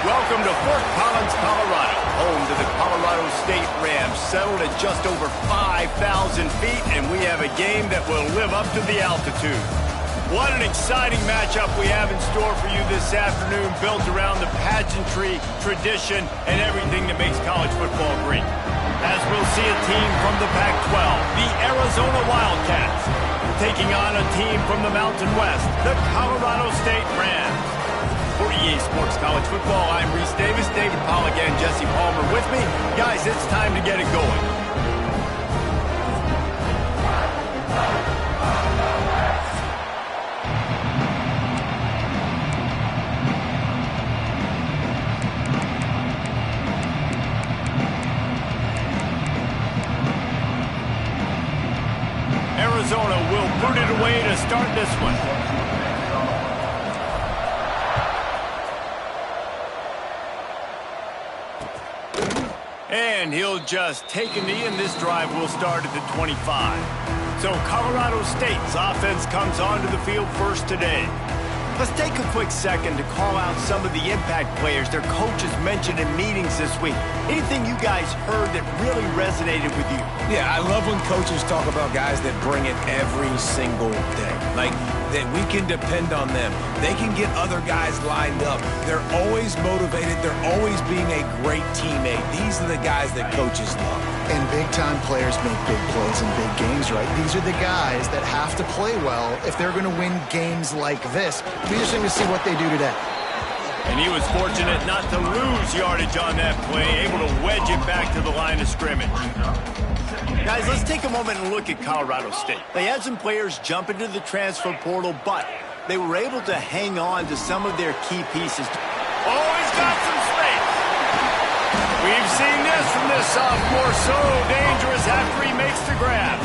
Welcome to Fort Collins, Colorado, home to the Colorado State Rams, settled at just over 5,000 feet, and we have a game that will live up to the altitude. What an exciting matchup we have in store for you this afternoon, built around the pageantry, tradition, and everything that makes college football great. As we'll see a team from the Pac-12, the Arizona Wildcats, taking on a team from the Mountain West, the Colorado State Rams. For EA Sports College Football, I'm Reese Davis, David Pollack, and Jesse Palmer with me. Guys, it's time to get it going. Arizona will put it away to start this one. And he'll just take a knee, and this drive will start at the 25. So Colorado State's offense comes onto the field first today. Let's take a quick second to call out some of the impact players their coaches mentioned in meetings this week. Anything you guys heard that really resonated with you? Yeah, I love when coaches talk about guys that bring it every single day. Like, that we can depend on them. They can get other guys lined up. They're always motivated. They're always being a great teammate. These are the guys that coaches love. And big-time players make big plays in big games, right? These are the guys that have to play well if they're going to win games like this. Be interesting to see what they do today. And he was fortunate not to lose yardage on that play, able to wedge it back to the line of scrimmage. Guys, let's take a moment and look at Colorado State. They had some players jump into the transfer portal, but they were able to hang on to some of their key pieces. Oh, he's got some space. We've seen this from this sophomore, so dangerous after he makes the grab.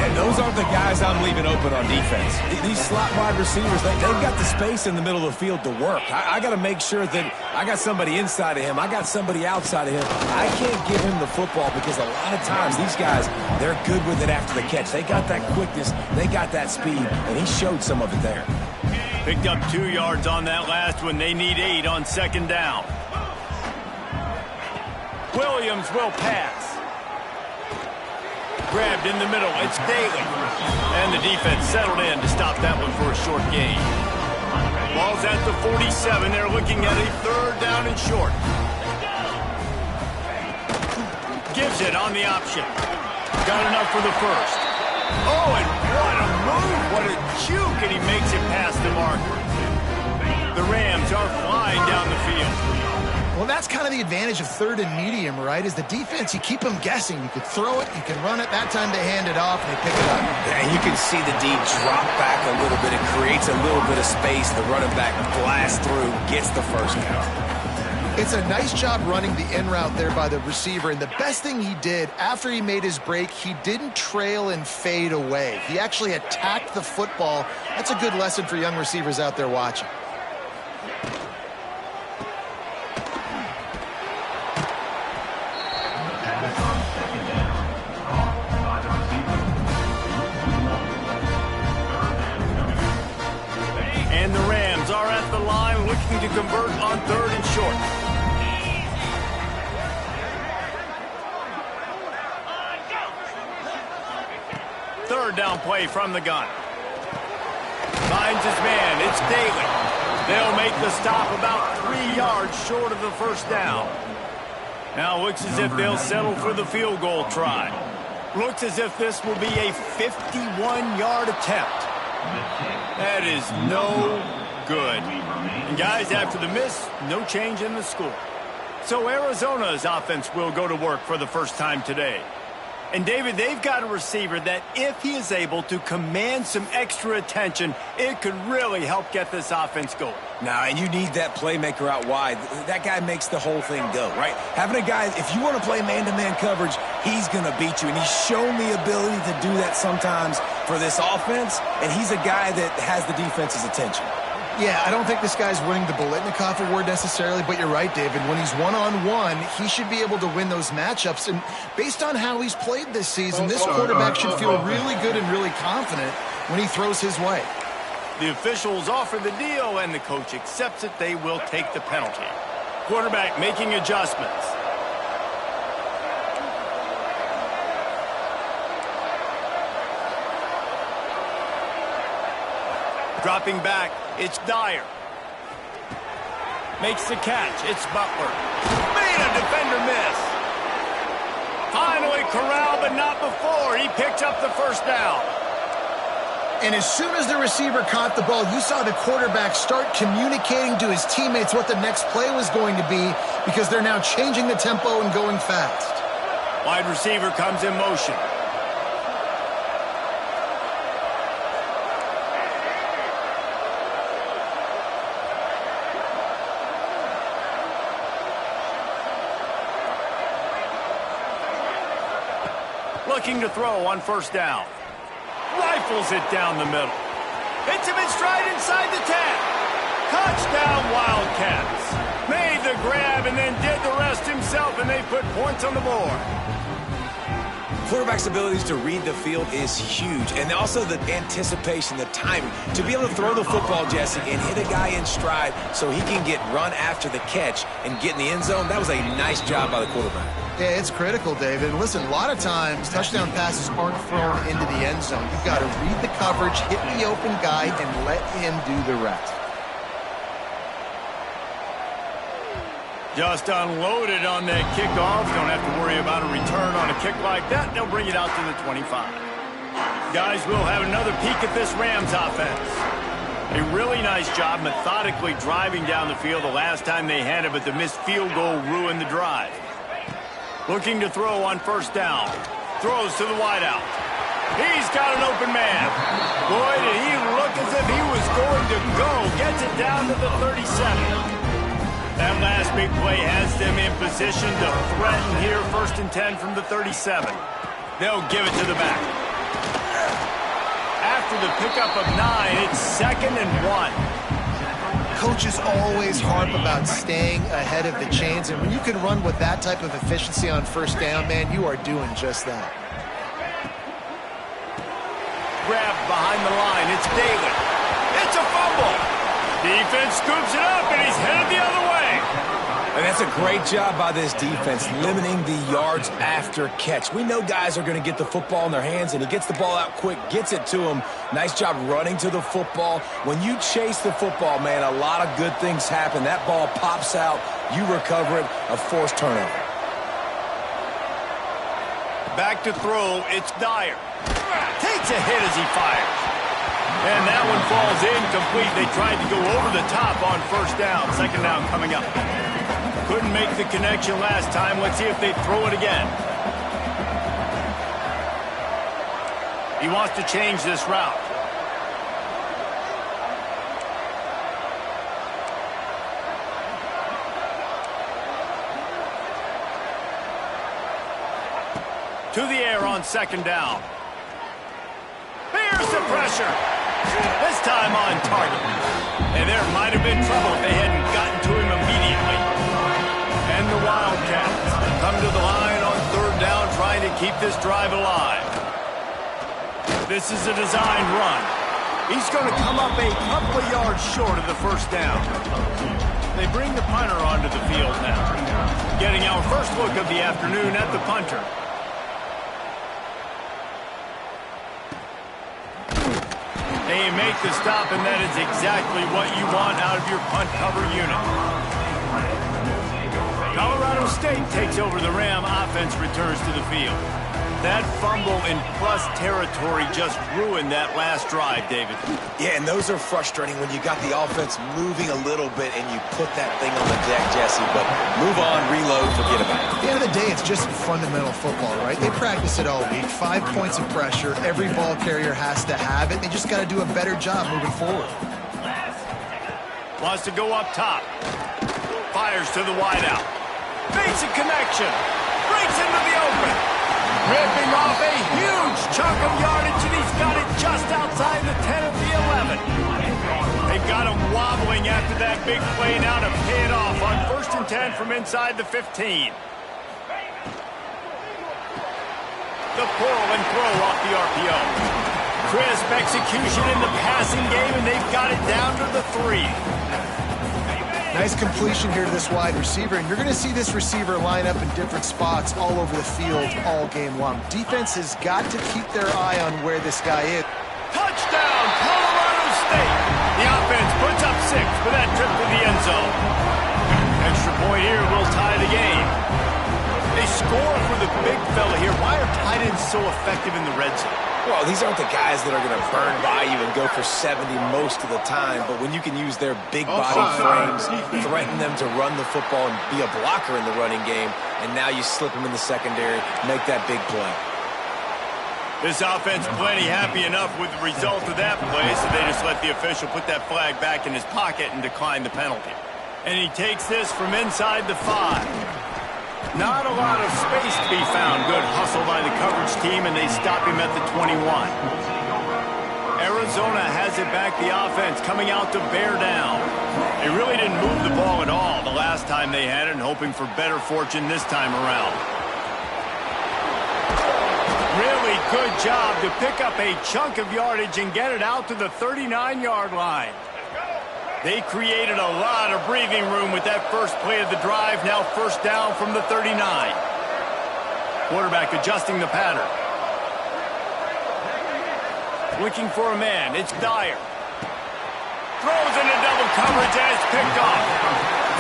And those aren't the guys I'm leaving open on defense. These slot wide receivers, they've got the space in the middle of the field to work. I got to make sure that I got somebody inside of him. I got somebody outside of him. I can't give him the football because a lot of times these guys, they're good with it after the catch. They got that quickness. They got that speed, and he showed some of it there. Picked up 2 yards on that last one. They need 8 on second down. Williams will pass. Grabbed in the middle. It's Daly. And the defense settled in to stop that one for a short gain. Ball's at the 47. They're looking at a 3rd down and short. Gives it on the option. Got enough for the first. Oh, and what a move. What a juke. And he makes it past the marker. The Rams are flying down the field. Well, that's kind of the advantage of 3rd and medium, right? Is the defense, you keep them guessing. You could throw it, you can run it. That time they hand it off, and they pick it up. And you can see the D drop back a little bit. It creates a little bit of space. The running back blasts through, gets the first down. It's a nice job running the in route there by the receiver. And the best thing he did after he made his break, he didn't trail and fade away. He actually attacked the football. That's a good lesson for young receivers out there watching. And the Rams are at the line looking to convert on 3rd and short. Third down play from the gun. Finds his man. It's Daly. They'll make the stop about 3 yards short of the first down. Now looks as if they'll settle for the field goal try. Looks as if this will be a 51-yard attempt. That is no good. And guys, after the miss, no change in the score. So Arizona's offense will go to work for the first time today. And David, they've got a receiver that if he is able to command some extra attention, it could really help get this offense going. Now, and you need that playmaker out wide. That guy makes the whole thing go, right? Having a guy, if you want to play man-to-man coverage, he's going to beat you. And he's shown the ability to do that sometimes for this offense. And he's a guy that has the defense's attention. Yeah, I don't think this guy's winning the Biletnikoff award necessarily, but you're right, David. When he's one-on-one, he should be able to win those matchups. And based on how he's played this season, this quarterback should feel really good and really confident when he throws his way. The officials offer the deal, and the coach accepts it. They will take the penalty. Quarterback making adjustments. Dropping back, it's Dyer. Makes the catch, it's Butler. Made a defender miss. Finally corralled, but not before. He picked up the first down. And as soon as the receiver caught the ball, you saw the quarterback start communicating to his teammates what the next play was going to be because they're now changing the tempo and going fast. Wide receiver comes in motion. Looking to throw on first down. Rifles it down the middle. Hits him in stride inside the 10. Touchdown Wildcats. Made the grab and then did the rest himself, and they put points on the board. Quarterback's abilities to read the field is huge, and also the anticipation, the timing. To be able to throw the football, Jesse, and hit a guy in stride so he can get run after the catch and get in the end zone, that was a nice job by the quarterback. Yeah, it's critical, David. And listen, a lot of times, touchdown passes aren't thrown into the end zone. You've got to read the coverage, hit the open guy, and let him do the rest. Just unloaded on that kickoff. Don't have to worry about a return on a kick like that. They'll bring it out to the 25. Guys, we'll have another peek at this Rams offense. A really nice job methodically driving down the field the last time they had it, but the missed field goal ruined the drive. Looking to throw on first down. Throws to the wideout. He's got an open man. Boy, did he look as if he was going to go. Gets it down to the 37. That last big play has them in position to threaten here. 1st and 10 from the 37. They'll give it to the back. After the pickup of 9, it's 2nd and 1. Coaches always harp about staying ahead of the chains, and when you can run with that type of efficiency on first down, man, you are doing just that. Grab behind the line. It's Daly. It's a fumble. Defense scoops it up, and he's headed the other way. And that's a great job by this defense, limiting the yards after catch. We know guys are going to get the football in their hands, and he gets the ball out quick, gets it to him. Nice job running to the football. When you chase the football, man, a lot of good things happen. That ball pops out, you recover it, a forced turnover. Back to throw, it's Dyer. Takes a hit as he fires. And that one falls incomplete. They tried to go over the top on first down. 2nd down coming up. Couldn't make the connection last time. Let's see if they throw it again. He wants to change this route. To the air on 2nd down. Here's the pressure. This time on target. And there might have been trouble if they hadn't gotten to him immediately. And the Wildcats come to the line on 3rd down, trying to keep this drive alive. This is a designed run. He's going to come up a couple of yards short of the first down. They bring the punter onto the field now. Getting our first look of the afternoon at the punter. They make the stop, and that is exactly what you want out of your punt cover unit. Colorado State takes over the Ram. Offense returns to the field. That fumble in plus territory just ruined that last drive, David. Yeah, and those are frustrating when you got the offense moving a little bit and you put that thing on the deck, Jesse. But move on, reload, forget about it. At the end of the day, it's just fundamental football, right? They practice it all week. 5 points of pressure. Every ball carrier has to have it. They just got to do a better job moving forward. Wants to go up top. Fires to the wideout. Makes a connection. Breaks into the open. Ripping off a huge chunk of yardage, and he's got it just outside the 10 of the 11. They've got him wobbling after that big play now to pay it off on 1st and 10 from inside the 15. The pull and throw off the RPO. Crisp execution in the passing game, and they've got it down to the 3. Nice completion here to this wide receiver, and you're going to see this receiver line up in different spots all over the field all game long. Defense has got to keep their eye on where this guy is. Touchdown, Colorado State! The offense puts up 6 for that trip to the end zone. Extra point here will tie the game. They score for the big fella here. Why are tight ends so effective in the red zone? Well, these aren't the guys that are going to burn by you and go for 70 most of the time, but when you can use their big body frames, threaten them to run the football and be a blocker in the running game, and now you slip them in the secondary, make that big play. This offense plenty happy enough with the result of that play, so they just let the official put that flag back in his pocket and decline the penalty. And he takes this from inside the 5. Not a lot of space to be found. Good hustle by the coverage team, and they stop him at the 21. Arizona has it back, the offense coming out to bear down. They really didn't move the ball at all the last time they had it, and hoping for better fortune this time around. Really good job to pick up a chunk of yardage and get it out to the 39-yard line. They created a lot of breathing room with that first play of the drive. Now 1st down from the 39. Quarterback adjusting the pattern. Looking for a man. It's Dyer. Throws into double coverage and it's picked off.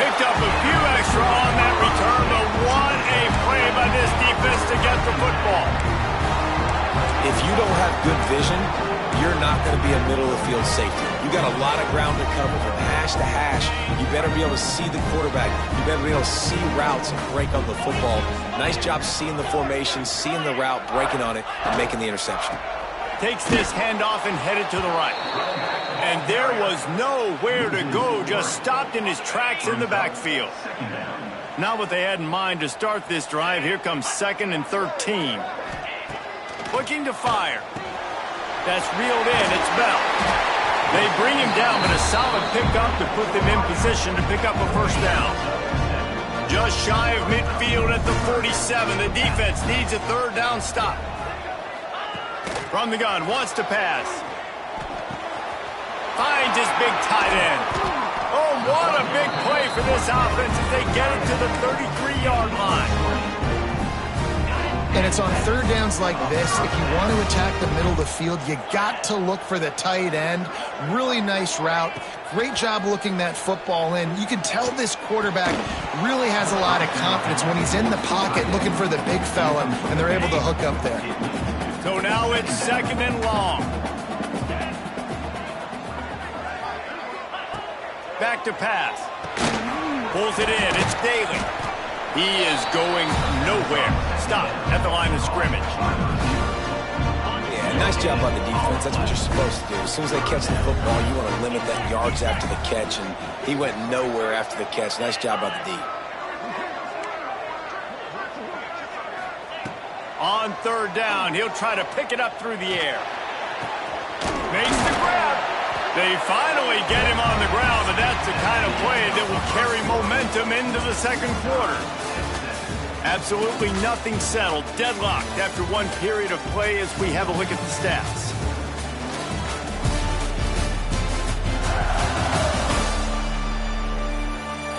Picked up a few extra on that return, but what a play by this defense to get the football. If you don't have good vision, you're not going to be a middle-of-the-field safety. You got a lot of ground to cover from hash to hash. You better be able to see the quarterback. You better be able to see routes and break on the football. Nice job seeing the formation, seeing the route, breaking on it, and making the interception. Takes this handoff and headed to the right. And there was nowhere to go, just stopped in his tracks in the backfield. Not what they had in mind to start this drive. Here comes 2nd and 13. Looking to fire. That's reeled in. It's Bell. They bring him down, but a solid pickup to put them in position to pick up a 1st down. Just shy of midfield at the 47. The defense needs a 3rd down stop. From the gun, wants to pass. Finds his big tight end. Oh, what a big play for this offense as they get it to the 33-yard line. And it's on 3rd downs like this. If you want to attack the middle of the field, you got to look for the tight end. Really nice route. Great job looking that football in. You can tell this quarterback really has a lot of confidence when he's in the pocket looking for the big fella, and they're able to hook up there. So now it's 2nd and long. Back to pass. Pulls it in. It's Daly. He is going nowhere. Stop at the line of scrimmage. Yeah, nice job by the defense. That's what you're supposed to do. As soon as they catch the football, you want to limit that yards after the catch, and he went nowhere after the catch. Nice job by the D. On 3rd down, he'll try to pick it up through the air. Makes the grab. They finally get him on the ground, but that's the kind of play that will carry momentum into the 2nd quarter. Absolutely nothing settled. Deadlocked after one period of play as we have a look at the stats.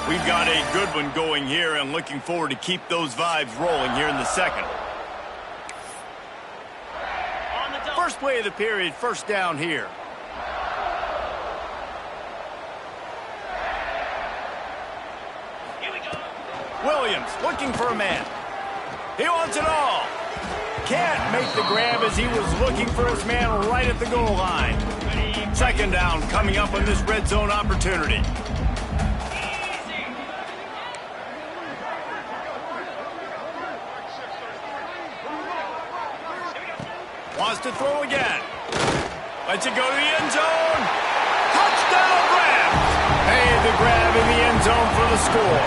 We've got a good one going here and looking forward to keep those vibes rolling here in the 2nd. First play of the period, 1st down here. Williams looking for a man. He wants it all. Can't make the grab as he was looking for his man right at the goal line. Second down coming up on this red zone opportunity. Wants to throw again. Lets it go to the end zone. Touchdown grab. Made the grab in the end zone for the score.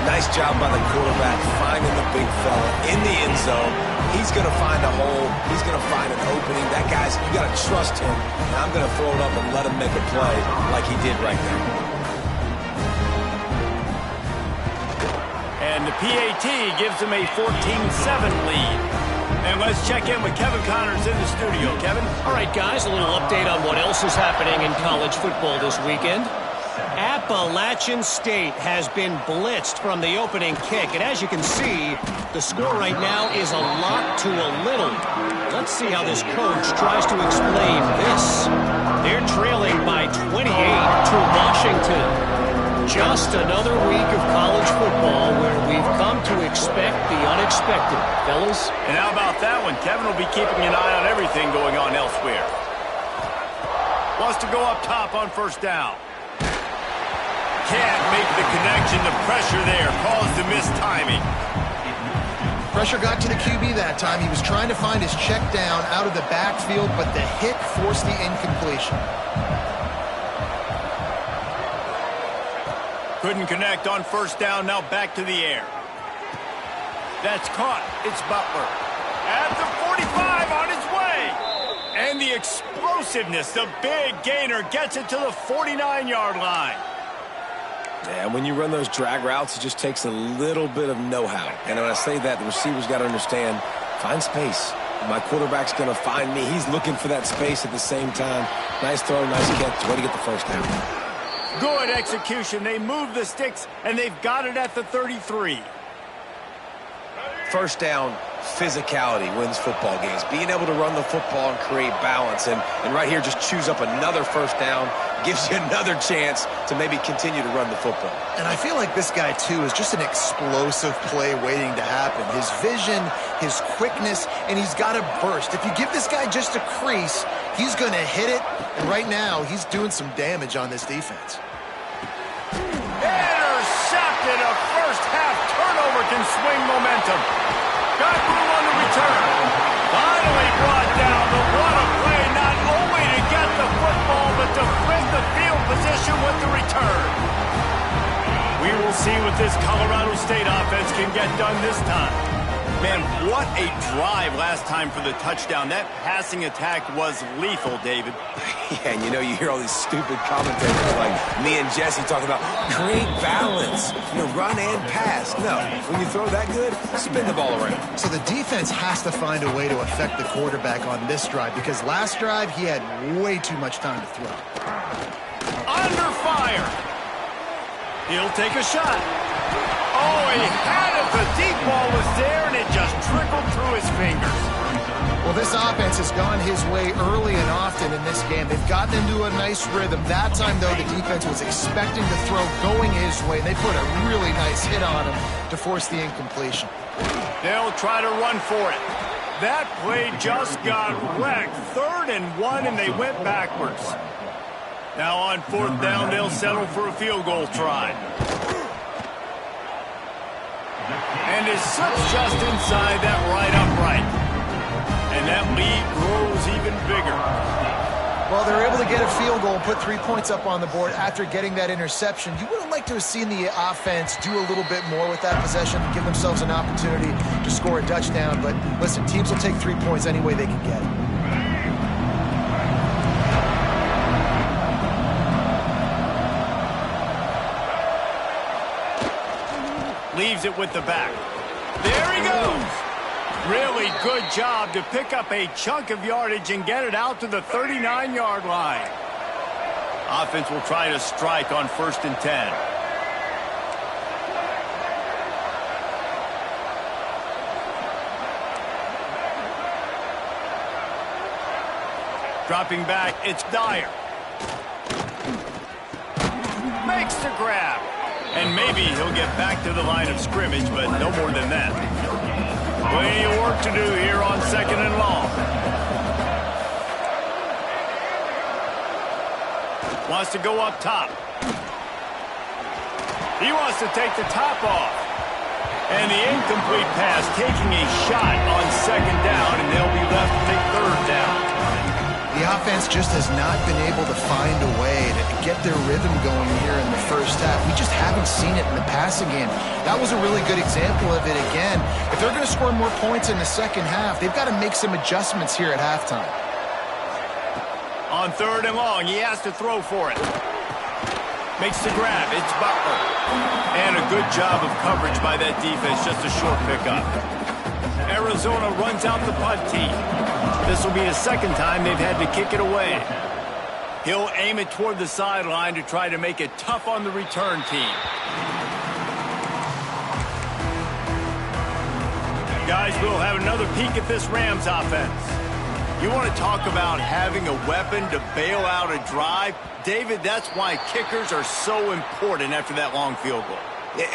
Nice job by the quarterback finding the big fella in the end zone. He's going to find a hole. He's going to find an opening. That guy's, you got to trust him. And I'm going to throw it up and let him make a play like he did right there. And the PAT gives him a 14-7 lead. And let's check in with Kevin Connors in the studio. Kevin? All right, guys, a little update on what else is happening in college football this weekend. Appalachian State has been blitzed from the opening kick. And as you can see, the score right now is a lot to a little. Let's see how this coach tries to explain this. They're trailing by 28 to Washington. Just another week of college football where we've come to expect the unexpected, fellas. And how about that one? Kevin will be keeping an eye on everything going on elsewhere. Wants to go up top on first down. Can't make the connection. The pressure there caused the missed timing. Pressure got to the QB that time. He was trying to find his check down out of the backfield, but the hit forced the incompletion. Couldn't connect on first down. Now back to the air. That's caught. It's Butler. At the 45 on his way. And the explosiveness, the big gainer gets it to the 49-yard line. And when you run those drag routes, it just takes a little bit of know-how. And when I say that, the receiver's got to understand, find space. My quarterback's going to find me. He's looking for that space at the same time. Nice throw, nice catch. Way to get the first down. Good execution. They move the sticks, and they've got it at the 33. First down, physicality wins football games. Being able to run the football and create balance. And right here, just choose up another first down. Gives you another chance to maybe continue to run the football. And I feel like this guy, too, is just an explosive play waiting to happen. His vision, his quickness, and he's got a burst. If you give this guy just a crease, he's going to hit it. And right now, he's doing some damage on this defense. Intercepted. A first-half turnover can swing momentum. Got room on the return. Finally brought down. But what a play, not only to get the football, but to flip the field position with the return. We will see what this Colorado State offense can get done this time. Man, what a drive last time for the touchdown. That passing attack was lethal, David. Yeah, and you know, you hear all these stupid commentators like me and Jesse talking about create balance, run and pass. No, when you throw that good, spin the ball around. So the defense has to find a way to affect the quarterback on this drive because last drive he had way too much time to throw. Under fire. He'll take a shot. Oh, he had it. The deep ball was there, and it just trickled through his fingers. Well, this offense has gone his way early and often in this game. They've gotten into a nice rhythm. That time, though, the defense was expecting the throw going his way. They put a really nice hit on him to force the incompletion. They'll try to run for it. That play just got wrecked. 3rd and 1, and they went backwards. Now on 4th down, they'll settle for a field goal try. And it slips just inside that right upright. And that lead grows even bigger. Well, they're able to get a field goal and put 3 points up on the board after getting that interception. You would have liked to have seen the offense do a little bit more with that possession, give themselves an opportunity to score a touchdown. But listen, teams will take 3 points any way they can get it. Leaves it with the back. There he goes. Really good job to pick up a chunk of yardage and get it out to the 39-yard line. Offense will try to strike on 1st and 10. Dropping back, it's Dyer. Makes the grab. And maybe he'll get back to the line of scrimmage, but no more than that. Plenty of work to do here on 2nd and long. Wants to go up top. He wants to take the top off. And the incomplete pass taking a shot on 2nd down, and they'll be left to take 3rd down. The offense just has not been able to find a way to get their rhythm going here in the first half. We just haven't seen it in the passing game. That was a really good example of it again. If they're going to score more points in the second half, they've got to make some adjustments here at halftime. On 3rd and long, he has to throw for it. Makes the grab. It's Butler. And a good job of coverage by that defense. Just a short pickup. Arizona runs out the punt team. This will be the 2nd time they've had to kick it away. He'll aim it toward the sideline to try to make it tough on the return team. Guys, we'll have another peek at this Rams offense. You want to talk about having a weapon to bail out a drive? David, that's why kickers are so important after that long field goal.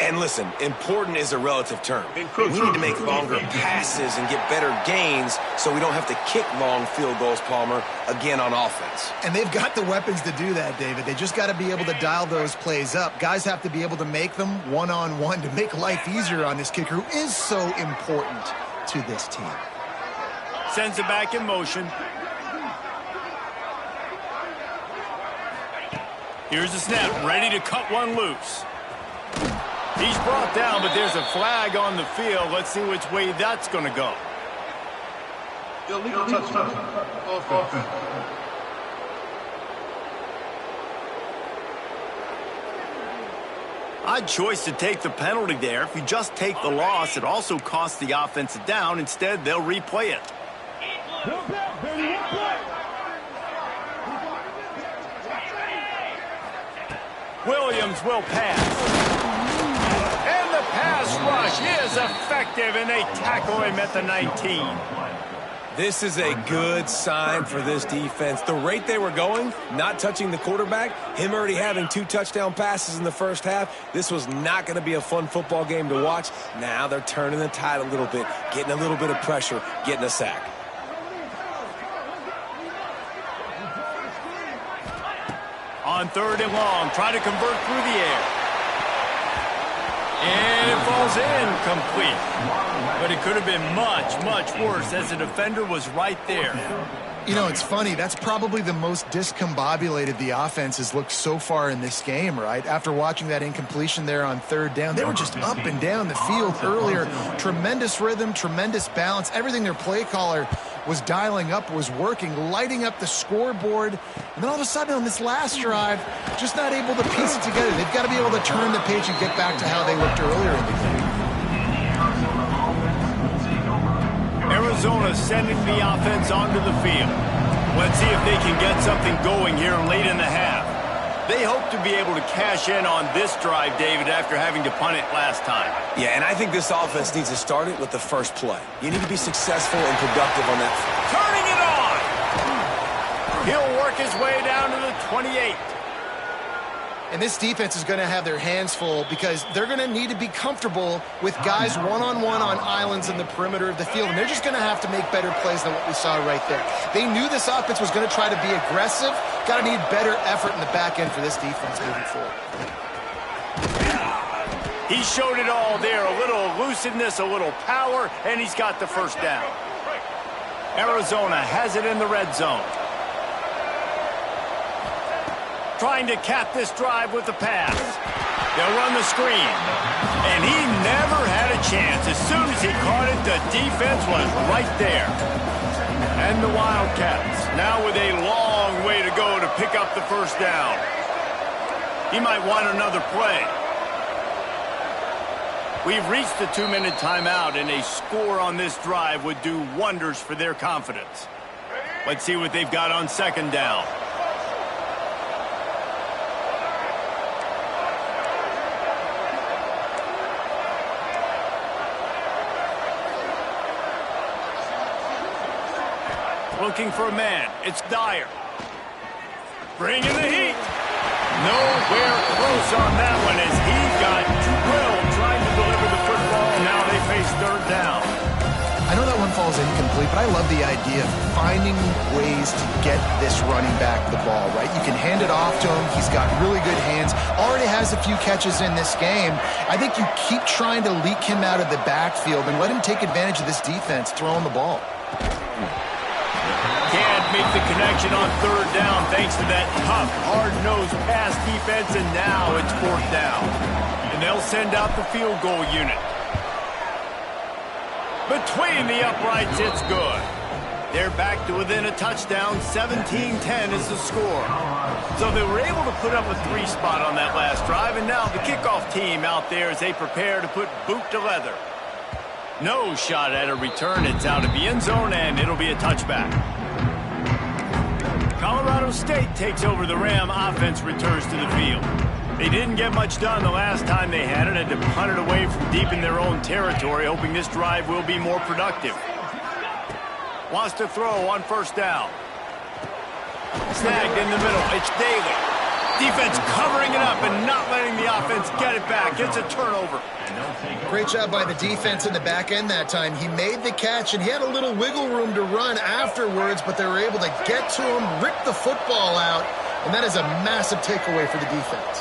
And listen, important is a relative term. We need to make longer passes and get better gains so we don't have to kick long field goals, Palmer, again on offense. And they've got the weapons to do that, David. They just got to be able to dial those plays up. Guys have to be able to make them one-on-one to make life easier on this kicker who is so important to this team. Sends it back in motion. Here's the snap, ready to cut one loose. He's brought down, but there's a flag on the field. Let's see which way that's going to go. Illegal touchdown. Offense. Odd choice to take the penalty there. If you just take the loss, it also costs the offense a down. Instead, they'll replay it. Williams will pass. And the pass rush is effective, and they tackle him at the 19. This is a good sign for this defense. The rate they were going, not touching the quarterback, him already having 2 touchdown passes in the first half, this was not going to be a fun football game to watch. Now they're turning the tide a little bit, getting a little bit of pressure, getting a sack. On 3rd and long, try to convert through the air. And it falls incomplete. But it could have been much, much worse as the defender was right there. You know, it's funny. That's probably the most discombobulated the offense has looked so far in this game, right? After watching that incompletion there on 3rd down, they were just up and down the field earlier. Tremendous rhythm, tremendous balance. Everything their play caller was dialing up was working, lighting up the scoreboard. And then all of a sudden on this last drive, just not able to piece it together. They've got to be able to turn the page and get back to how they looked earlier in the game. Arizona sending the offense onto the field. Let's see if they can get something going here late in the half. They hope to be able to cash in on this drive, David, after having to punt it last time. Yeah, and I think this offense needs to start it with the first play. You need to be successful and productive on that. Turning it on! He'll work his way down to the 28. And this defense is going to have their hands full because they're going to need to be comfortable with guys one-on-one on islands in the perimeter of the field. And they're just going to have to make better plays than what we saw right there. They knew this offense was going to try to be aggressive. Got to need better effort in the back end for this defense moving forward. He showed it all there. A little elusiveness, a little power, and he's got the first down. Arizona has it in the red zone. Trying to cap this drive with the pass. They'll run the screen. And he never had a chance. As soon as he caught it, the defense was right there. And the Wildcats now with a long way to go to pick up the first down. He might want another play. We've reached the 2-minute timeout, and a score on this drive would do wonders for their confidence. Let's see what they've got on 2nd down. Looking for a man. It's Dyer. Bringing the heat. Nowhere close close on that one as he got drilled trying to deliver the football. Now they face third down. I know that one falls incomplete, but I love the idea of finding ways to get this running back the ball, right? You can hand it off to him. He's got really good hands. Already has a few catches in this game. I think you keep trying to leak him out of the backfield and let him take advantage of this defense throwing the ball. Can't make the connection on third down thanks to that tough, hard-nosed pass defense, and now it's fourth down. And they'll send out the field goal unit. Between the uprights, it's good. They're back to within a touchdown. 17-10 is the score. So they were able to put up a 3 spot on that last drive, and now the kickoff team out there as they prepare to put boot to leather. No shot at a return. It's out of the end zone, and it'll be a touchback. Colorado State takes over. The Ram offense returns to the field. They didn't get much done the last time they had it, and to punt it away from deep in their own territory, hoping this drive will be more productive. Wants to throw on first down. Snagged in the middle. It's Daly. Defense covering it up and not letting the offense get it back. It's a turnover. Great job by the defense in the back end that time. He made the catch, and he had a little wiggle room to run afterwards, but they were able to get to him, rip the football out, and that is a massive takeaway for the defense.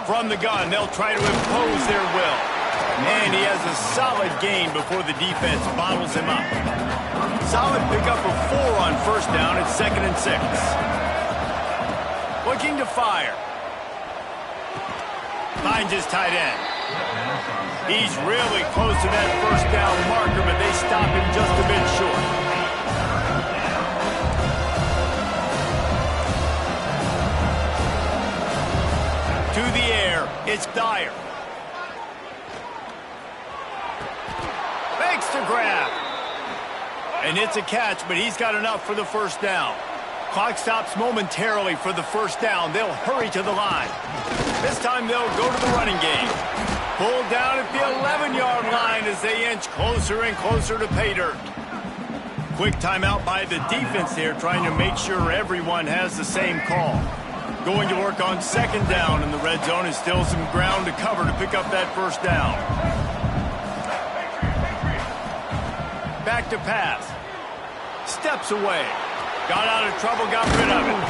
From the gun, they'll try to impose their will. And he has a solid gain before the defense bottles him up. Solid pickup of 4 on first down. It's 2nd and 6. Looking to fire. Finds his tight end. He's really close to that first down marker, but they stop him just a bit short. To the air, it's Dyer. Makes the grab. And it's a catch, but he's got enough for the first down. Clock stops momentarily for the first down. They'll hurry to the line. This time they'll go to the running game. Pulled down at the 11-yard line as they inch closer and closer to pay dirt. Quick timeout by the defense here, trying to make sure everyone has the same call. Going to work on second down in the red zone. Is still some ground to cover to pick up that first down. Back to pass. Steps away. Got out of trouble, got rid of it.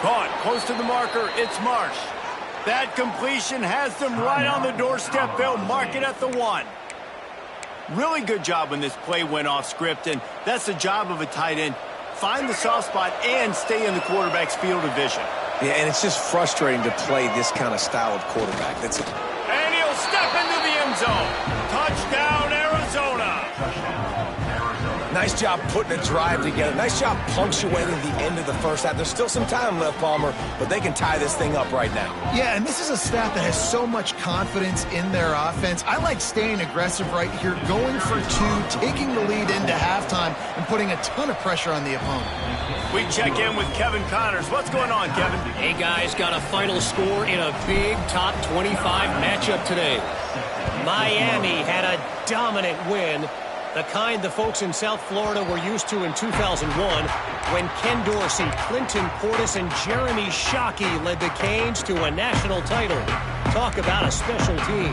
Caught close to the marker. It's Marsh. That completion has them right on the doorstep. They'll mark it at the 1. Really good job when this play went off script, and that's the job of a tight end. Find the soft spot and stay in the quarterback's field of vision. Yeah, and it's just frustrating to play this kind of style of quarterback. That's it. And he'll step into the end zone. Touchdown, Arizona. Nice job putting a drive together. Nice job punctuating the end of the first half. There's still some time left, Palmer, but they can tie this thing up right now. Yeah, and this is a staff that has so much confidence in their offense. I like staying aggressive right here, going for 2, taking the lead into halftime, and putting a ton of pressure on the opponent. We check in with Kevin Connors. What's going on, Kevin? Hey, guys, got a final score in a big top 25 matchup today. Miami had a dominant win, the kind the folks in South Florida were used to in 2001 when Ken Dorsey, Clinton Portis, and Jeremy Shockey led the Canes to a national title. Talk about a special team.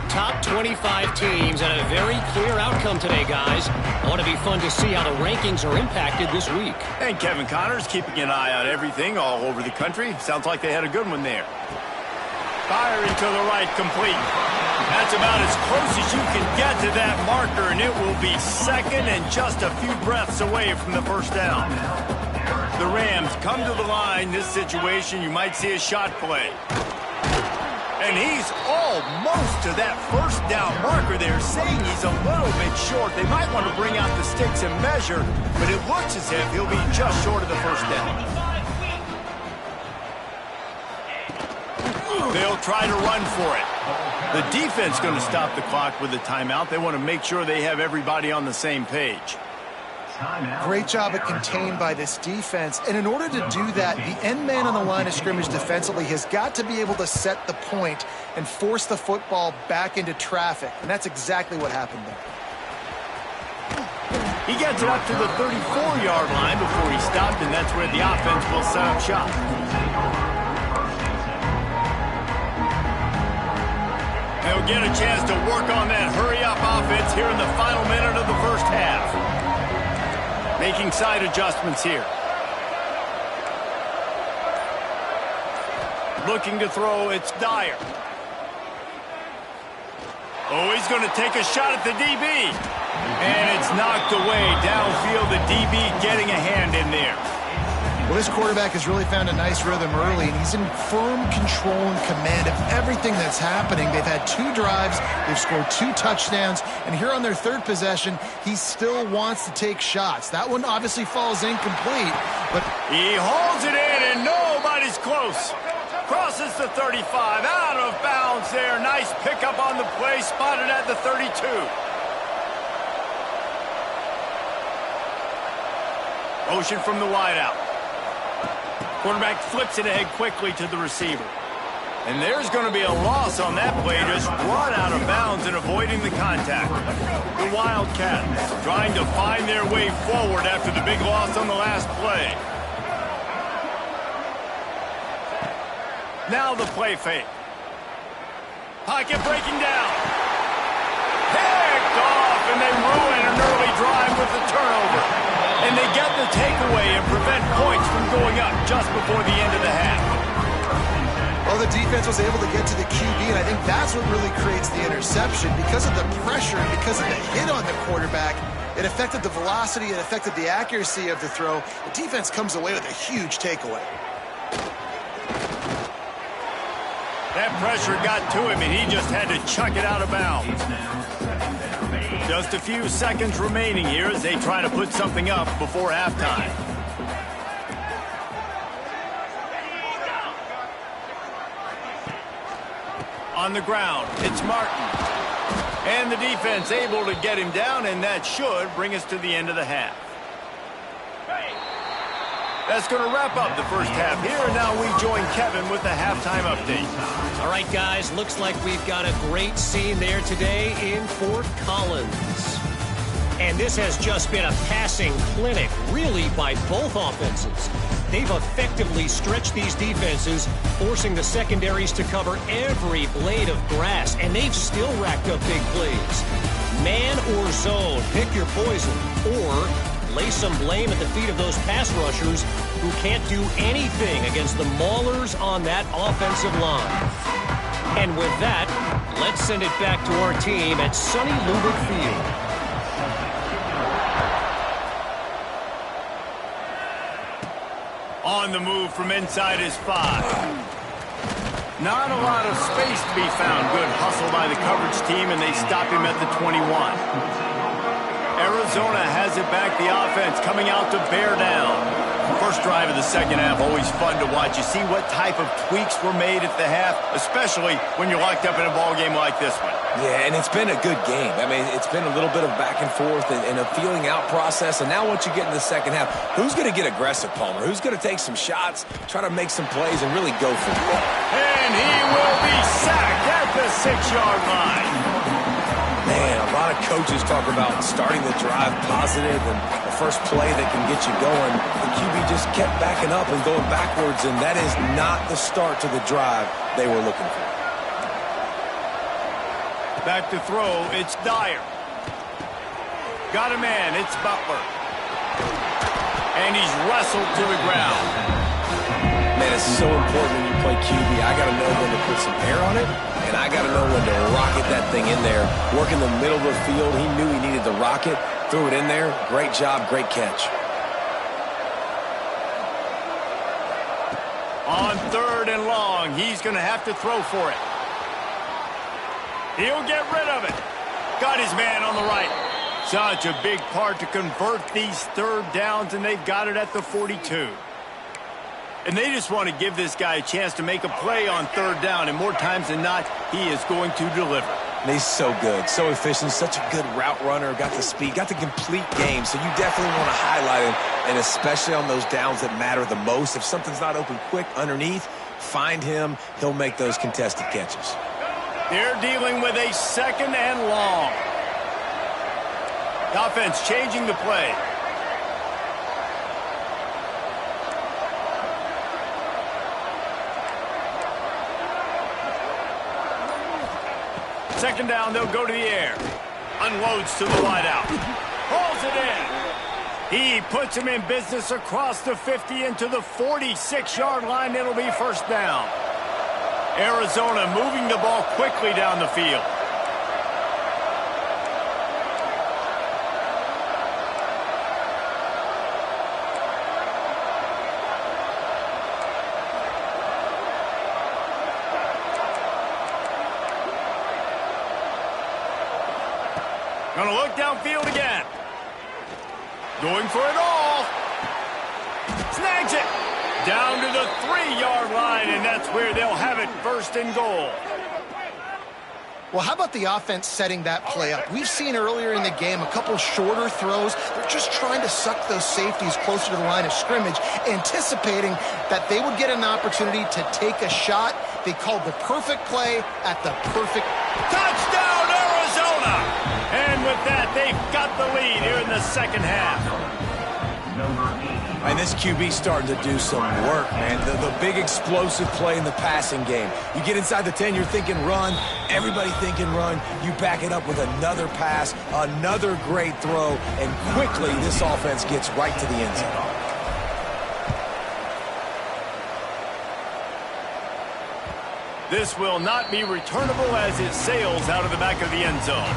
Top 25 teams and a very clear outcome today, guys. Ought to be fun to see how the rankings are impacted this week. And Kevin Connors keeping an eye on everything all over the country. Sounds like they had a good one there. Firing to the right, complete. That's about as close as you can get to that marker, and it will be second and just a few breaths away from the first down. The Rams come to the line. This situation, you might see a shot play. And he's almost to that first down marker. They're saying he's a little bit short. They might want to bring out the sticks and measure, but it looks as if he'll be just short of the first down. They'll try to run for it. The defense going to stop the clock with a timeout. They want to make sure they have everybody on the same page. Great job at contained by this defense. And in order to do that, the end man on the line of scrimmage defensively has got to be able to set the point and force the football back into traffic. And that's exactly what happened there. He gets it up to the 34-yard line before he stopped, and that's where the offense will set up shop. They'll get a chance to work on that hurry-up offense here in the final minute of the first half. Making side adjustments here. Looking to throw, it's Dyer. Oh, he's going to take a shot at the DB. And it's knocked away downfield. The DB getting a hand in there. Well, this quarterback has really found a nice rhythm early, and he's in firm control and command of everything that's happening. They've had 2 drives. They've scored 2 touchdowns. And here on their 3rd possession, he still wants to take shots. That one obviously falls incomplete, but he hauls it in, and nobody's close. Crosses the 35, out of bounds there. Nice pickup on the play, spotted at the 32. Motion from the wideout. Quarterback flips it ahead quickly to the receiver. And there's going to be a loss on that play, just run out of bounds and avoiding the contact. The Wildcats trying to find their way forward after the big loss on the last play. Now the play fake. Pocket breaking down. Picked off, and they ruin an early drive with the turnover. And they get the takeaway and prevent points from going up just before the end of the half. well, the defense was able to get to the QB, and I think that's what really creates the interception. Because of the pressure and because of the hit on the quarterback, it affected the velocity, it affected the accuracy of the throw. The defense comes away with a huge takeaway. That pressure got to him, and he just had to chuck it out of bounds. Just a few seconds remaining here as they try to put something up before halftime. On the ground, it's Martin. And the defense able to get him down, and that should bring us to the end of the half. That's going to wrap up the first half here, and now we join Kevin with the halftime update. All right, guys, looks like we've got a great scene there today in Fort Collins. And this has just been a passing clinic, really, by both offenses. They've effectively stretched these defenses, forcing the secondaries to cover every blade of grass, and they've still racked up big plays. Man or zone, pick your poison, or lay some blame at the feet of those pass rushers who can't do anything against the maulers on that offensive line. And with that, let's send it back to our team at sunny Lubbock Field. On the move from inside his 5. Not a lot of space to be found. Good hustle by the coverage team, and they stop him at the 21. Arizona has it back. The offense coming out to bear down. First drive of the second half, always fun to watch. You see what type of tweaks were made at the half, especially when you're locked up in a ball game like this one. Yeah, and it's been a good game. I mean, it's been a little bit of back and forth and a feeling out process. And now once you get in the second half, who's going to get aggressive, Palmer? Who's going to take some shots, try to make some plays, and really go for it? And he will be sacked at the 6-yard line. Man, a lot of coaches talk about starting the drive positive and the first play that can get you going. The QB just kept backing up and going backwards, and that is not the start to the drive they were looking for. Back to throw, it's Dyer. Got a man, it's Butler. And he's wrestled to the ground. Man, it's so important when you play QB. I got to know when to put some air on it, and I got to know when to rocket that thing in there. Work in the middle of the field. He knew he needed to rock it. Threw it in there. Great job, great catch. On 3rd and long, he's going to have to throw for it. He'll get rid of it. Got his man on the right. Such a big part to convert these 3rd downs, and they've got it at the 42. And they just want to give this guy a chance to make a play on 3rd down, and more times than not, he is going to deliver. And he's so good, so efficient, such a good route runner, got the speed, got the complete game, so you definitely want to highlight him, and especially on those downs that matter the most. If something's not open quick underneath, find him, he'll make those contested catches. They're dealing with a 2nd and long. The offense changing the play. Second down, they'll go to the air. Unloads to the wideout. Hauls it in. He puts him in business across the 50 into the 46-yard line. It'll be first down. Arizona moving the ball quickly down the field. Gonna look downfield again. Going for it all. Snags it. Down to the 3-yard line, and that's where they'll have it, first and goal. Well, how about the offense setting that play up? We've seen earlier in the game a couple shorter throws. They're just trying to suck those safeties closer to the line of scrimmage, anticipating that they would get an opportunity to take a shot. They called the perfect play at the perfect... Touchdown, Arizona! And with that, they've got the lead here in the second half. And this QB's starting to do some work, man. The big explosive play in the passing game. You get inside the 10, you're thinking run. Everybody thinking run. You back it up with another pass, another great throw, and quickly this offense gets right to the end zone. This will not be returnable as it sails out of the back of the end zone.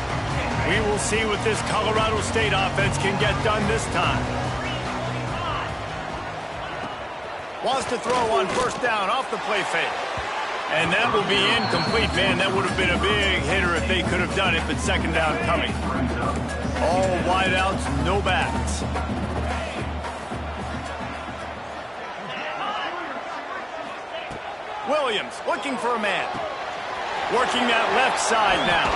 We will see what this Colorado State offense can get done this time. Wants to throw on first down off the play fake. And that will be incomplete, man. That would have been a big hitter if they could have done it, but second down coming. All wideouts, no backs. Williams looking for a man. Working that left side now.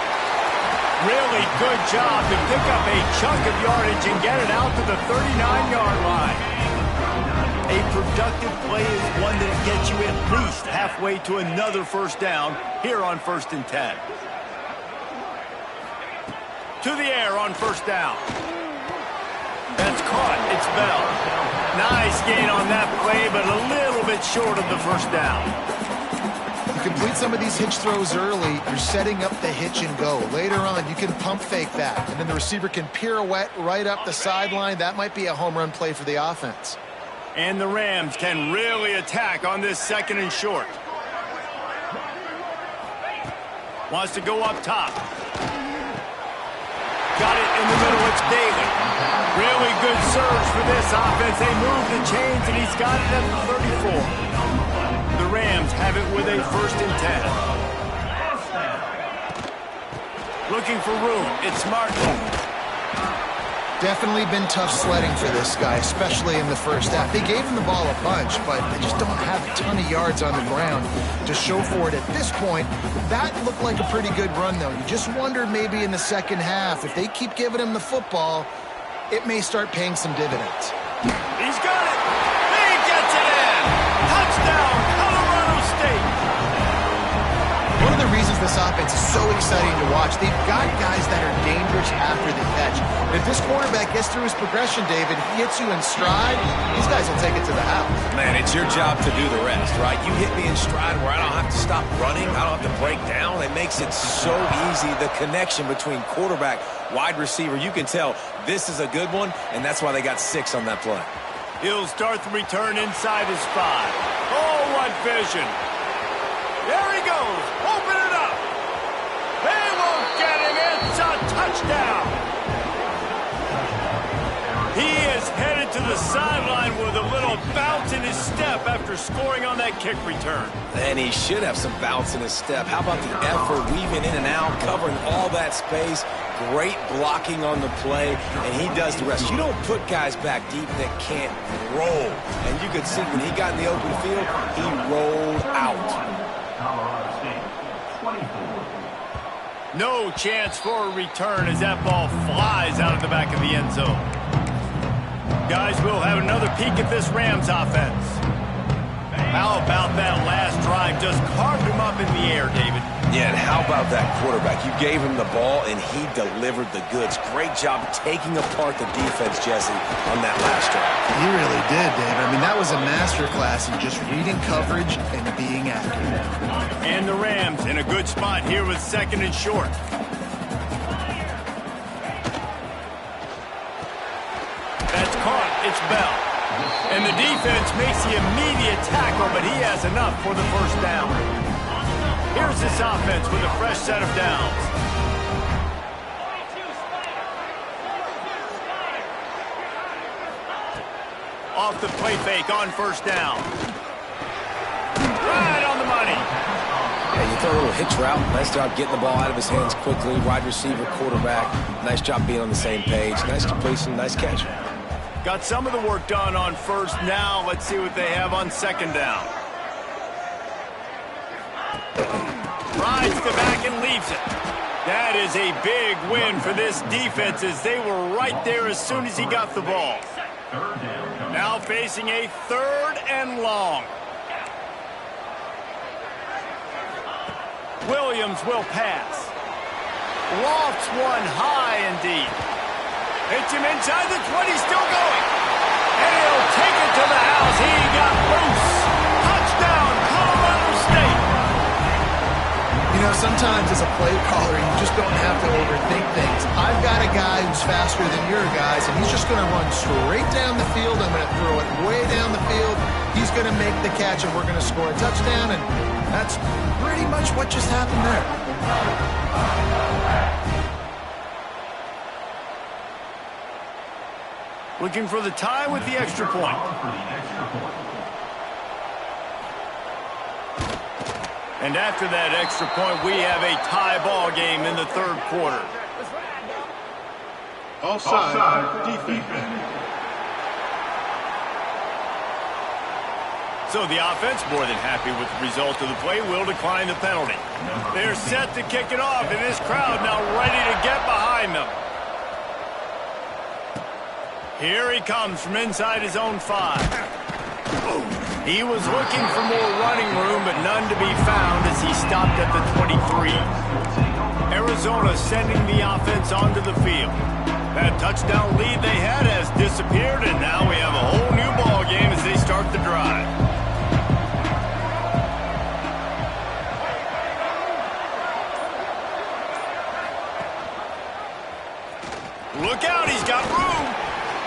Really good job to pick up a chunk of yardage and get it out to the 39-yard line. A productive play is one that gets you at least halfway to another first down here on 1st and 10. To the air on first down. That's caught. It's Bell. Nice gain on that play, but a little bit short of the first down. You complete some of these hitch throws early, you're setting up the hitch and go. Later on, you can pump fake that, and then the receiver can pirouette right up the sideline. That might be a home run play for the offense. And the Rams can really attack on this second and short. Wants to go up top. Got it in the middle. It's Daly. Really good surge for this offense. They move the chains, and he's got it at the 34. The Rams have it with a 1st and 10. Looking for room. It's Martin. Definitely been tough sledding for this guy, especially in the first half. They gave him the ball a bunch, but they just don't have a ton of yards on the ground to show for it at this point. That looked like a pretty good run, though. You just wonder maybe in the second half, if they keep giving him the football, it may start paying some dividends. He's got it. He gets it in. Touchdown, Colorado State. One of the reasons this offense is so exciting to watch, they've got guys that are dangerous after the catch. If this quarterback gets through his progression, David, he hits you in stride, these guys will take it to the house. Man, it's your job to do the rest, right? You hit me in stride where I don't have to stop running. I don't have to break down. It makes it so easy. The connection between quarterback, wide receiver, you can tell this is a good one, and that's why they got 6 on that play. He'll start the return inside his 5. Oh, what vision. There he goes. Open it up. They won't get him. It's a touchdown. He is headed to the sideline with a little bounce in his step after scoring on that kick return. And he should have some bounce in his step. How about the effort, weaving in and out, covering all that space. Great blocking on the play, and he does the rest. You don't put guys back deep that can't roll. And you could see when he got in the open field, he rolled out. No chance for a return as that ball flies out of the back of the end zone. Guys, we'll have another peek at this Rams offense. How about that last drive? Just carved him up in the air, David. Yeah, and how about that quarterback? You gave him the ball, and he delivered the goods. Great job taking apart the defense, Jesse, on that last drive. He really did, Dave. I mean, that was a masterclass in just reading coverage and being accurate. And the Rams in a good spot here with 2nd and short. That's caught. It's Bell. And the defense makes the immediate tackle, but he has enough for the first down. Here's this offense with a fresh set of downs. Off the play fake on first down. Right on the money. Yeah, you throw a little hitch route. Nice job getting the ball out of his hands quickly. Wide receiver, quarterback. Nice job being on the same page. Nice completion, nice catch. Got some of the work done on first. Now let's see what they have on 2nd down. Rides the back and leaves it. That is a big win for this defense as they were right there as soon as he got the ball. Now facing a 3rd and long. Williams will pass. Lofts one high and deep. Hits him inside the 20, still going. And he'll take it to the house. He got loose. Touchdown, Colorado State. You know, sometimes as a play caller, you just don't have to overthink things. I've got a guy who's faster than your guys, and he's just going to run straight down the field. I'm going to throw it way down the field. He's going to make the catch, and we're going to score a touchdown, and that's pretty much what just happened there. Looking for the tie with the extra point. And after that extra point, we have a tie ball game in the 3rd quarter. Offside, defense. So the offense, more than happy with the result of the play, will decline the penalty. They're set to kick it off, and this crowd now ready to get behind them. Here he comes from inside his own 5. He was looking for more running room, but none to be found as he stopped at the 23. Arizona sending the offense onto the field. That touchdown lead they had has disappeared, and now we have a whole new ball game as they start the drive. Look out, he's got room.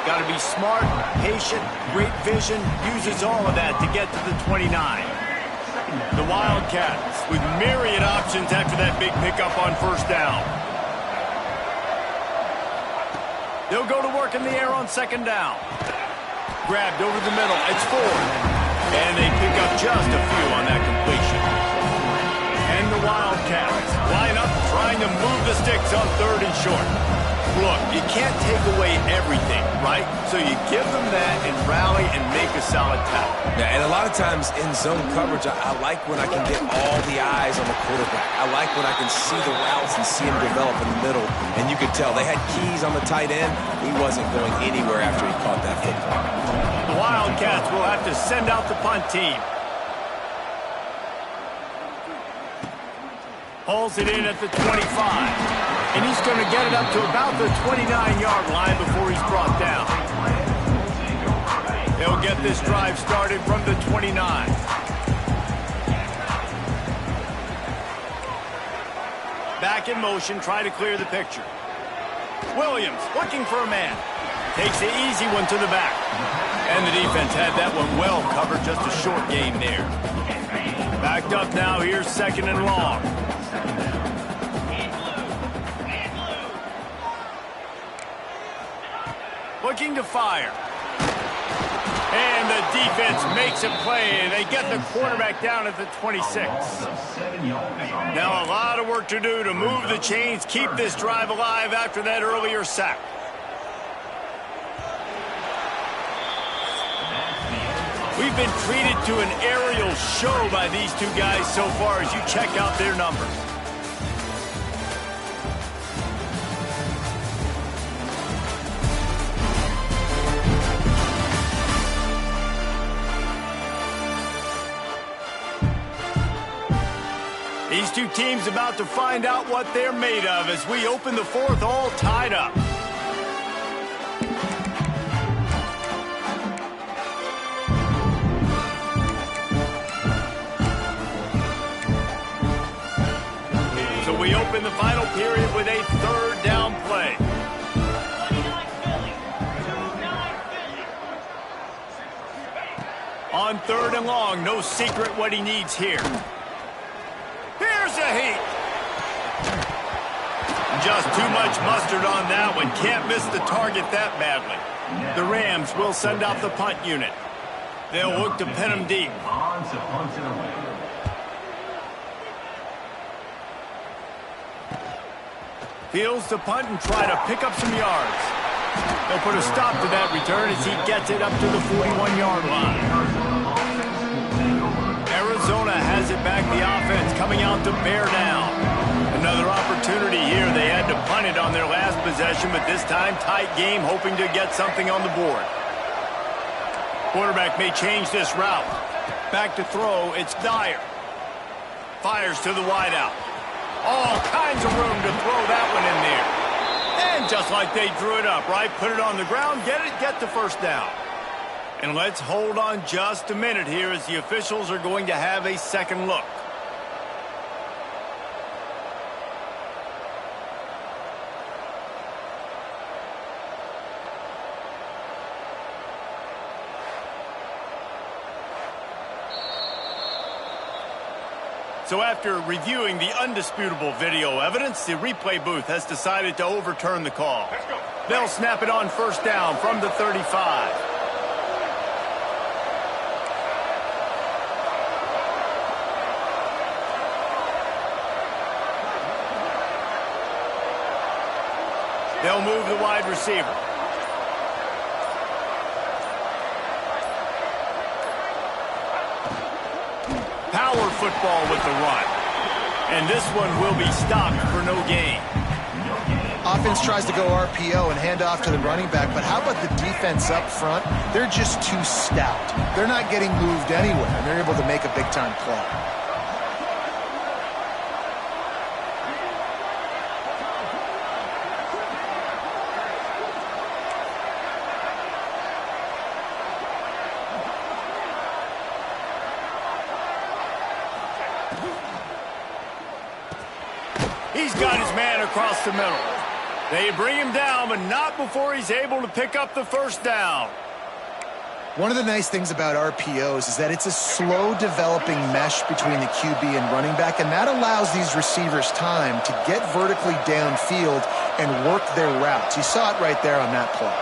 Got to be smart, patient, great vision, uses all of that to get to the 29. The Wildcats with myriad options after that big pickup on first down. They'll go to work in the air on 2nd down. Grabbed over the middle, it's 4. And they pick up just a few on that completion. And the Wildcats line up trying to move the sticks on 3rd and short. Look, you can't take away everything, right? So you give them that and rally and make a solid tackle. Yeah, and a lot of times in zone coverage, I like when I can get all the eyes on the quarterback. I like when I can see the routes and see him develop in the middle. And you could tell they had keys on the tight end. He wasn't going anywhere after he caught that football. The Wildcats will have to send out the punt team. Hauls it in at the 25. And he's going to get it up to about the 29-yard line before he's brought down. They'll get this drive started from the 29. Back in motion, try to clear the picture. Williams looking for a man. Takes the easy one to the back. And the defense had that one well covered, just a short game there. Backed up now, here's 2nd and long. Looking to fire. And the defense makes a play. They get the quarterback down at the 26. Now a lot of work to do to move the chains, keep this drive alive after that earlier sack. We've been treated to an aerial show by these two guys so far as you check out their numbers. He's These two teams about to find out what they're made of as we open the fourth all tied up. So we open the final period with a third down play. On third and long, no secret what he needs here. Here's a heat. Just too much mustard on that one. Can't miss the target that badly. The Rams will send out the punt unit. They'll look to pin him deep. Fields the punt and try to pick up some yards. They'll put a stop to that return as he gets it up to the 41-yard line. Arizona has it back, the offense coming out to bear down. Another opportunity here. They had to punt it on their last possession, but this time tight game, hoping to get something on the board. Quarterback may change this route. Back to throw, it's Dyer. Fires to the wideout. All kinds of room to throw that one in there. And just like they drew it up, right? Put it on the ground, get the first down. And let's hold on just a minute here as the officials are going to have a second look. So after reviewing the undisputable video evidence, the replay booth has decided to overturn the call. They'll snap it on first down from the 35. They'll move the wide receiver. Power football with the run. And this one will be stopped for no gain. Offense tries to go RPO and hand off to the running back, but how about the defense up front? They're just too stout. They're not getting moved anywhere, and they're able to make a big-time play. He's got his man across the middle. They bring him down, but not before he's able to pick up the first down. One of the nice things about RPOs is that it's a slow developing mesh between the QB and running back, and that allows these receivers time to get vertically downfield and work their routes. You saw it right there on that play.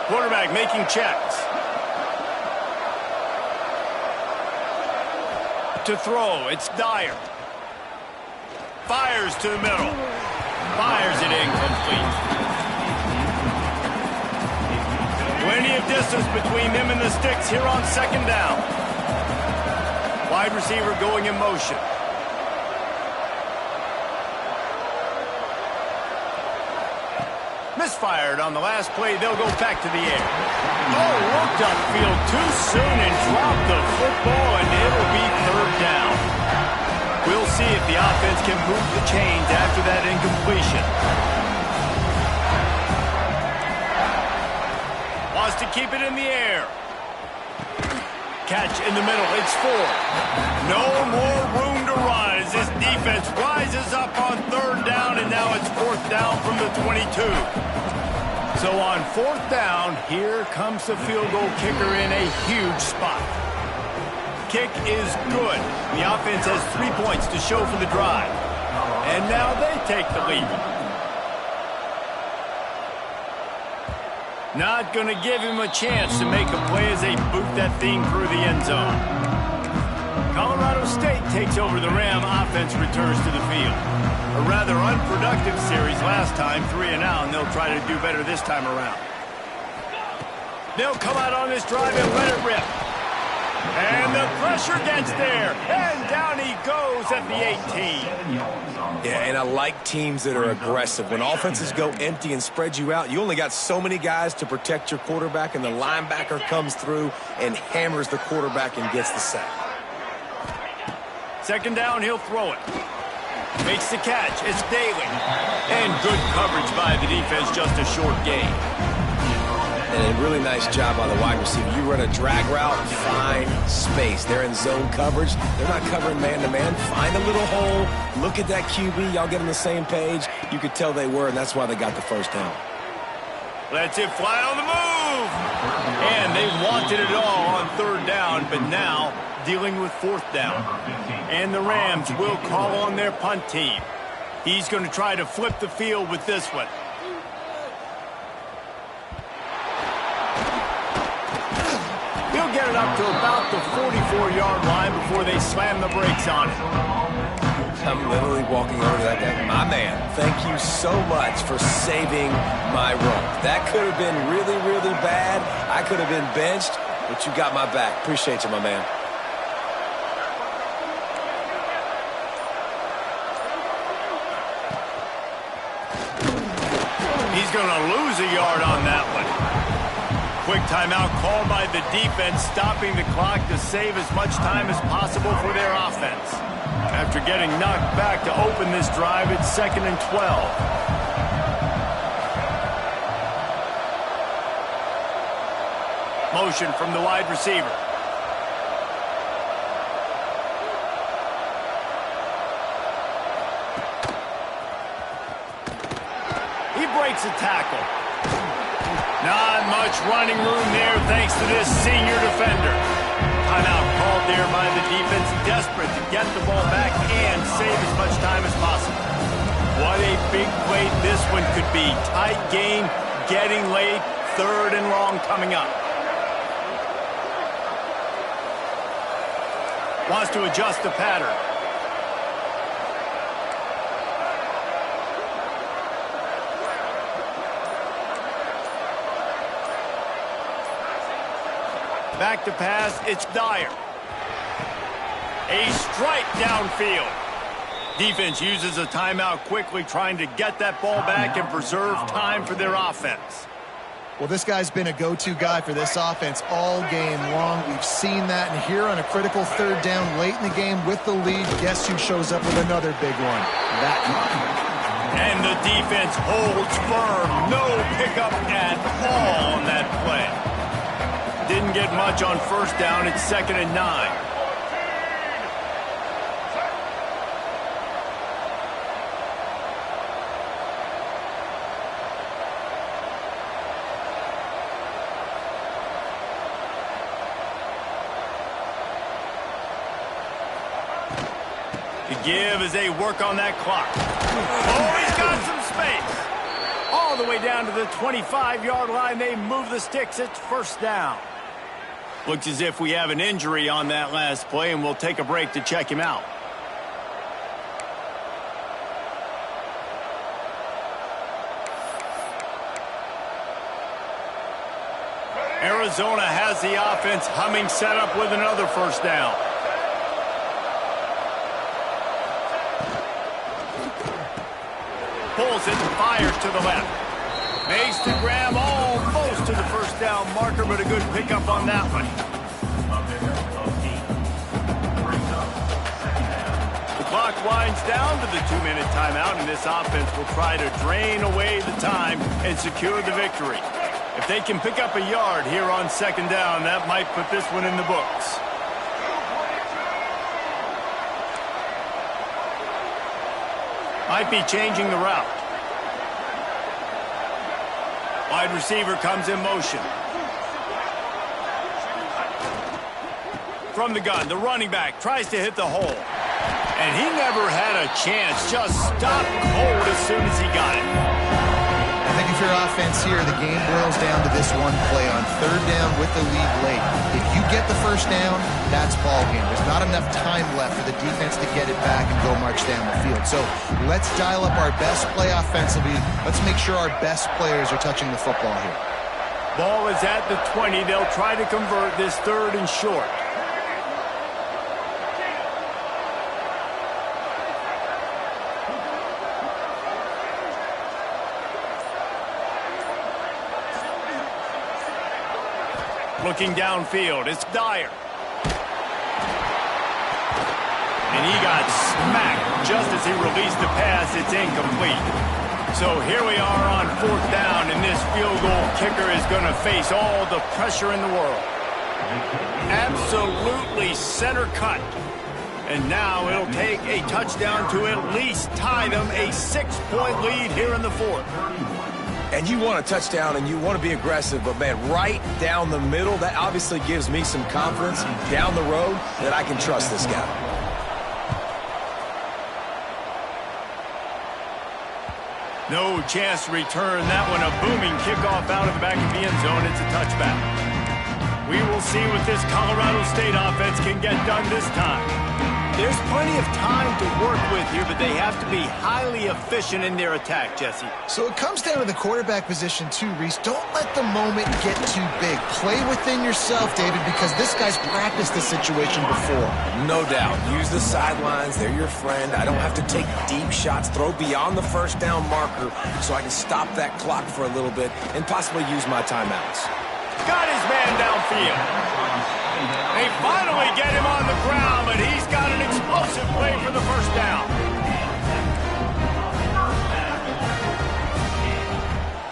Quarterback making checks. To throw, it's Dyer. Fires to the middle. Fires it incomplete. Plenty of distance between them and the sticks here on second down. Wide receiver going in motion. Misfired on the last play. They'll go back to the air. Oh, looked upfield too soon and dropped the football, and it'll be third down. We'll see if the offense can move the chains after that incompletion. Wants to keep it in the air. Catch in the middle. It's 4. No more room to run as this defense rises up on third down, and now it's fourth down from the 22. So on fourth down, here comes the field goal kicker in a huge spot. Kick is good. The offense has 3 points to show for the drive. And now they take the lead. Not going to give him a chance to make a play as they boot that thing through the end zone. Colorado State takes over the Ram. Offense returns to the field. A rather unproductive series last time, 3 and out, and they'll try to do better this time around. They'll come out on this drive and let it rip. And the pressure gets there, and down he goes at the 18. Yeah, and I like teams that are aggressive. When offenses go empty and spread you out, you only got so many guys to protect your quarterback, and the linebacker comes through and hammers the quarterback and gets the sack. Second down, he'll throw it. Makes the catch. It's Daly. And good coverage by the defense, just a short gain. And a really nice job by the wide receiver. You run a drag route, find space. They're in zone coverage. They're not covering man-to-man. Find a little hole. Look at that QB. Y'all get on the same page. You could tell they were, and that's why they got the first down. Lets it fly on the move. And they wanted it all on third down, but now dealing with fourth down. And the Rams will call on their punt team. He's going to try to flip the field with this one. He'll get it up to about the 44-yard line before they slam the brakes on it. I'm literally walking over to that guy. My man, thank you so much for saving my run. That could have been really, really bad. I could have been benched, but you got my back. Appreciate you, my man. He's going to lose a yard on that one. Quick timeout called by the defense, stopping the clock to save as much time as possible for their offense. After getting knocked back to open this drive, it's 2nd and 12. Motion from the wide receiver. He breaks a tackle. Not much running room there thanks to this senior defender. Timeout called there by the defense, desperate to get the ball back and save as much time as possible. What a big play this one could be. Tight game, getting late, 3rd and long coming up. Wants to adjust the pattern. Back to pass, it's Dyer. A strike downfield. Defense uses a timeout quickly, trying to get that ball back and preserve time for their offense. Well, this guy's been a go-to guy for this offense all game long. We've seen that, and here on a critical 3rd down late in the game with the lead, guess who shows up with another big one? That one. And the defense holds firm. No pickup at all on that play. Didn't get much on 1st down. It's 2nd and 9. The give as they work on that clock. Oh, he's got some space. All the way down to the 25-yard line. They move the sticks. It's 1st down. Looks as if we have an injury on that last play, and we'll take a break to check him out. Arizona has the offense humming, set up with another 1st down. Pulls it and fires to the left. Makes the grab almost to the 1st down marker, but a good pickup on that one. The clock winds down to the 2-minute timeout, and this offense will try to drain away the time and secure the victory. If they can pick up a yard here on 2nd down, that might put this one in the books. Might be changing the route. Wide receiver comes in motion. From the gun, the running back tries to hit the hole. And he never had a chance. Just stopped cold as soon as he got it. I think if you're offense here, the game boils down to this one play on 3rd down with the lead late. If you get the 1st down, that's ball game. There's not enough time left for the defense to get it back and go march down the field. So let's dial up our best play offensively. Let's make sure our best players are touching the football here. Ball is at the 20. They'll try to convert this 3rd and short. Looking downfield, it's Dyer. And he got smacked just as he released the pass. It's incomplete. So here we are on 4th down, and this field goal kicker is going to face all the pressure in the world. Absolutely center cut. And now it'll take a touchdown to at least tie them a 6-point lead here in the 4th. And you want a touchdown and you want to be aggressive, but man, right down the middle, that obviously gives me some confidence down the road that I can trust this guy. No chance to return that one. A booming kickoff out of the back of the end zone. It's a touchback. We will see what this Colorado State offense can get done this time. There's plenty of time to work with here, but they have to be highly efficient in their attack, Jesse. So it comes down to the quarterback position too, Reese. Don't let the moment get too big. Play within yourself, David, because this guy's practiced this situation before. No doubt. Use the sidelines. They're your friend. I don't have to take deep shots. Throw beyond the 1st down marker so I can stop that clock for a little bit and possibly use my timeouts. Got his man downfield. They finally get him on the ground, but he's got an explosive play for the 1st down.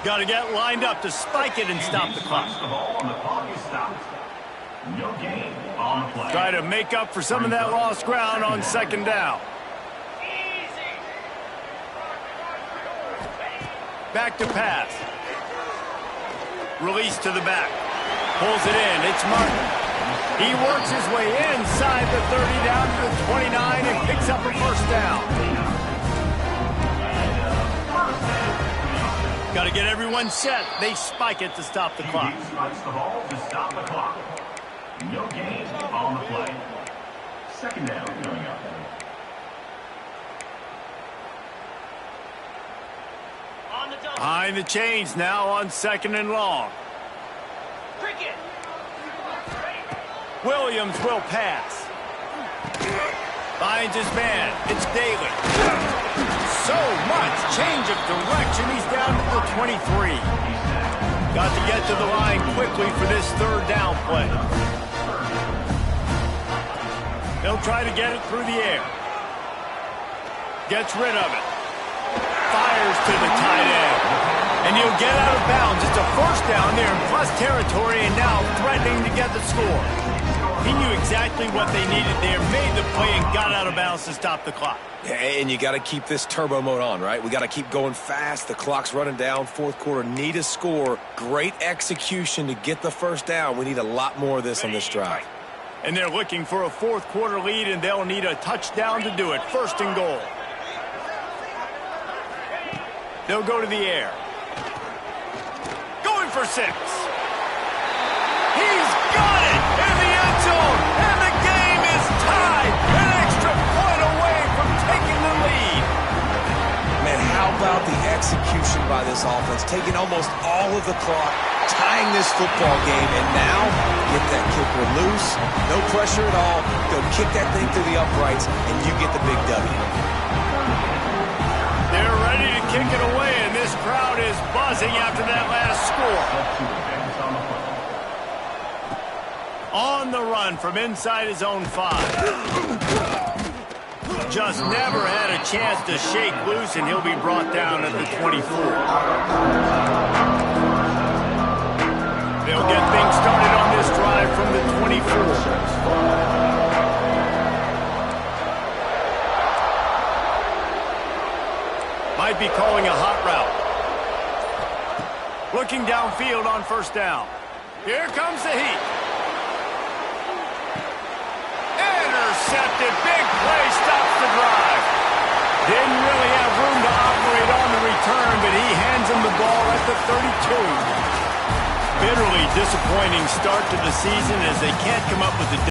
Got to get lined up to spike it and stop the clock. Try to make up for some of that lost ground on 2nd down. Back to pass. Release to the back. Pulls it in. It's Martin. He works his way inside the 30 down to the 29 and picks up a 1st down. Got to get everyone set. They spike it to stop the clock. Strikes the ball to stop the clock. No gain on the play. 2nd down coming up. Behind the chains now on 2nd and long. Williams will pass. Finds his man. It's Daly. So much change of direction. He's down to the 23. Got to get to the line quickly for this 3rd down play. They'll try to get it through the air. Gets rid of it. Fires to the tight end. And he'll get out of bounds. It's a 1st down there in plus territory and now threatening to get the score. He knew exactly what they needed there, made the play, and got out of bounds to stop the clock. Yeah, and you got to keep this turbo mode on, right? We got to keep going fast. The clock's running down. 4th quarter, need a score. Great execution to get the 1st down. We need a lot more of this on this drive. And they're looking for a 4th quarter lead, and they'll need a touchdown to do it. 1st and goal. They'll go to the air. Going for 6. He's got it in the end zone, and the game is tied. An extra point away from taking the lead. Man, how about the execution by this offense? Taking almost all of the clock, tying this football game, and now get that kicker loose. No pressure at all. Go kick that thing through the uprights, and you get the big W. They're ready to kick it away, and this crowd is buzzing after that last score. On the run from inside his own 5. Just never had a chance to shake loose, and he'll be brought down at the 24. They'll get things started on this drive from the 24. Might be calling a hot route. Looking downfield on 1st down. Here comes the heat. Intercepted. Big play stops the drive. Didn't really have room to operate on the return, but he hands him the ball at the 32. Bitterly disappointing start to the season as they can't come up with the